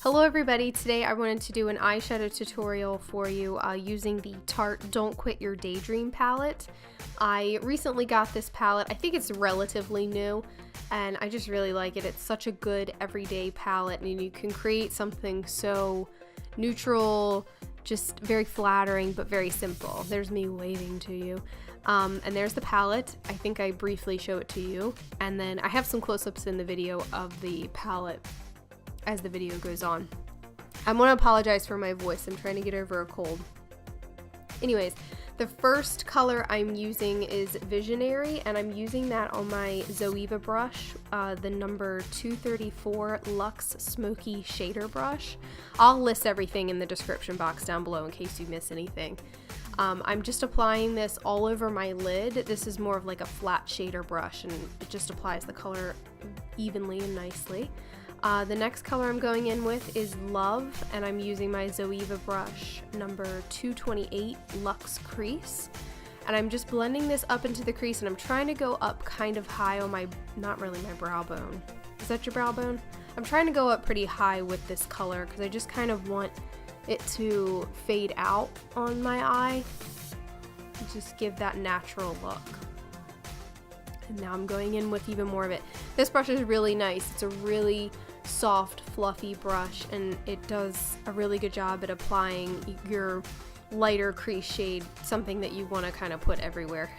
Hello everybody, today I wanted to do an eyeshadow tutorial for you using the Tarte Don't Quit Your Daydream palette. I recently got this palette. I think it's relatively new and I just really like it. It's such a good everyday palette and you can create something so neutral, just very flattering but very simple. There's me waving to you. And there's the palette. I think I briefly show it to you, and then I have some close-ups in the video of the palette as the video goes on. I want to apologize for my voice. I'm trying to get over a cold. Anyways, the first color I'm using is Visionary, and I'm using that on my Zoeva brush, the number 234 Luxe Smoky Shader brush. I'll list everything in the description box down below in case you miss anything. I'm just applying this all over my lid. This is more of like a flat shader brush and it just applies the color evenly and nicely. The next color I'm going in with is Love, and I'm using my Zoeva brush number 228 Luxe Crease. And I'm just blending this up into the crease, and I'm trying to go up kind of high on my, not really my brow bone. Is that your brow bone? I'm trying to go up pretty high with this color because I just kind of want it to fade out on my eye and just give that natural look. And now I'm going in with even more of it. This brush is really nice. It's a really soft, fluffy brush, and it does a really good job at applying your lighter crease shade, something that you want to kind of put everywhere.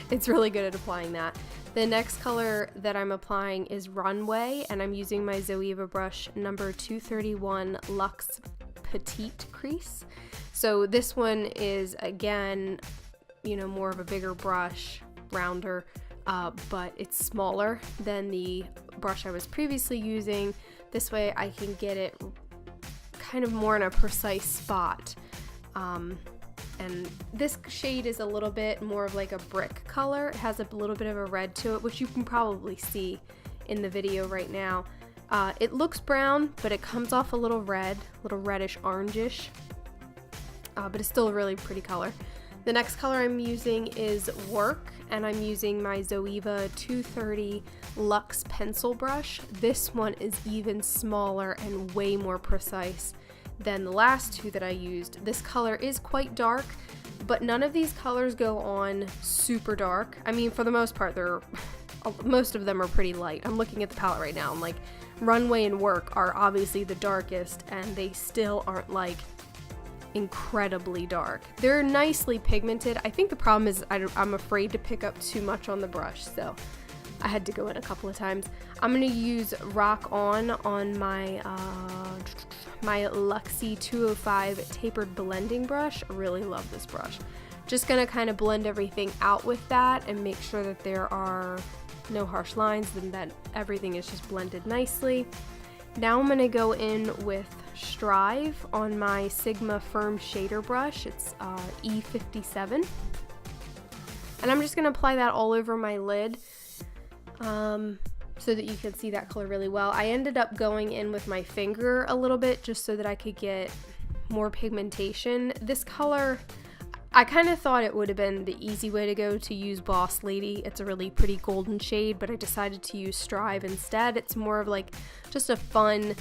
It's really good at applying that. The next color that I'm applying is Runway, and I'm using my Zoeva brush number 231 Luxe Petit crease. So this one is, again, you know, more of a bigger brush, rounder, but it's smaller than the brush I was previously using. This way I can get it kind of more in a precise spot. And this shade is a little bit more of like a brick color. It has a little bit of a red to it, which you can probably see in the video right now. It looks brown, but it comes off a little red, a little reddish orangish, but it's still a really pretty color. The next color I'm using is Werk, and I'm using my Zoeva 230 Luxe pencil brush. This one is even smaller and way more precise than the last two that I used. This color is quite dark, but none of these colors go on super dark. I mean, for the most part, most of them are pretty light. I'm looking at the palette right now. I'm like, Runway and Werk are obviously the darkest, and they still aren't like incredibly dark. They're nicely pigmented. I think the problem is I'm afraid to pick up too much on the brush, so I had to go in a couple of times. I'm going to use Rock On my my Luxie 205 Tapered blending brush. I really love this brush. Just going to kind of blend everything out with that and make sure that there are no harsh lines and that everything is just blended nicely. Now I'm going to go in with Strive on my Sigma Firm Shader brush. It's E57. And I'm just going to apply that all over my lid so that you can see that color really well. I ended up going in with my finger a little bit just so that I could get more pigmentation. This color, I kind of thought it would have been the easy way to go to use Boss Lady. It's a really pretty golden shade, but I decided to use Strive instead. It's more of like just a fun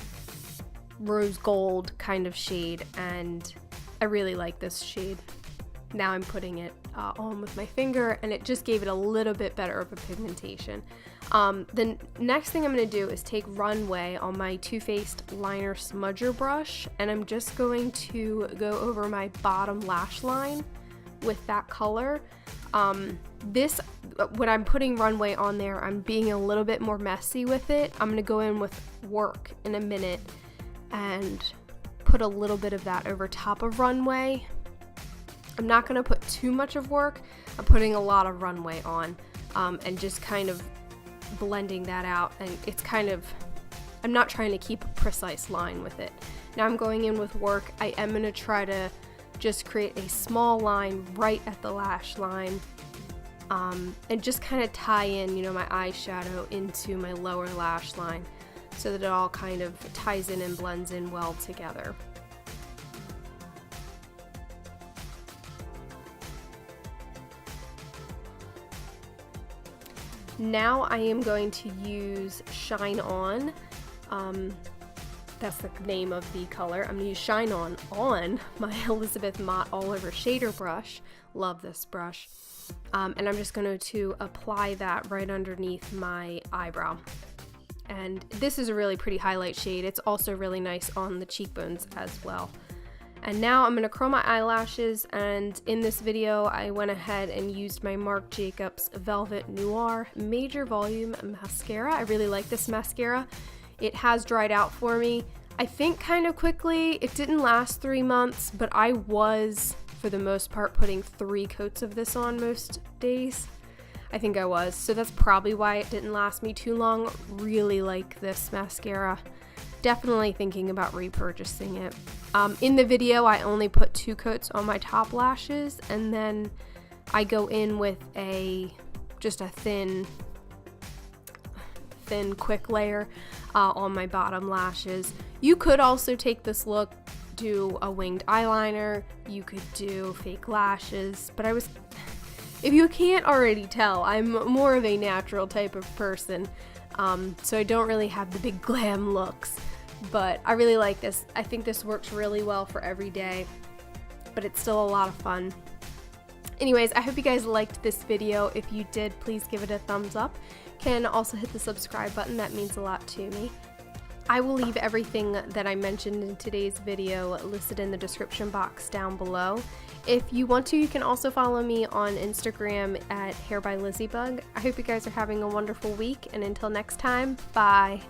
rose gold kind of shade, and I really like this shade. Now I'm putting it on with my finger, and it just gave it a little bit better of a pigmentation. The next thing I'm going to do is take Runway on my Too Faced Liner Smudger brush, and I'm just going to go over my bottom lash line with that color. When I'm putting Runway on there, I'm being a little bit more messy with it. I'm going to go in with Werk in a minute and put a little bit of that over top of Runway. I'm not going to put too much of Werk. I'm putting a lot of Runway on and just kind of blending that out, and it's kind of, I'm not trying to keep a precise line with it. Now I'm going in with Werk. I am going to try to just create a small line right at the lash line and just kind of tie in, you know, my eyeshadow into my lower lash line so that it all kind of ties in and blends in well together. Now I am going to use Shine On That's the name of the color. I'm going to use Shine on my Elizabeth Mott All Over Shader brush. Love this brush. And I'm just going to apply that right underneath my eyebrow. And this is a really pretty highlight shade. It's also really nice on the cheekbones as well. And now I'm going to curl my eyelashes, and in this video I went ahead and used my Marc Jacobs Velvet Noir Major Volume Mascara. I really like this mascara. It has dried out for me, I think kind of quickly. It didn't last 3 months, but I was, for the most part, putting 3 coats of this on most days. I think I was, so that's probably why it didn't last me too long. Really like this mascara. Definitely thinking about repurchasing it. In the video, I only put 2 coats on my top lashes, and then I go in with just a thin quick layer on my bottom lashes. You could also take this look, do a winged eyeliner, you could do fake lashes, but if you can't already tell, I'm more of a natural type of person, so I don't really have the big glam looks, but I really like this. I think this works really well for every day, but it's still a lot of fun. Anyways, I hope you guys liked this video. If you did, please give it a thumbs up. Can also hit the subscribe button, that means a lot to me. I will leave everything that I mentioned in today's video listed in the description box down below. If you want to, you can also follow me on Instagram at HairbyLizzyBug. I hope you guys are having a wonderful week, and until next time, bye!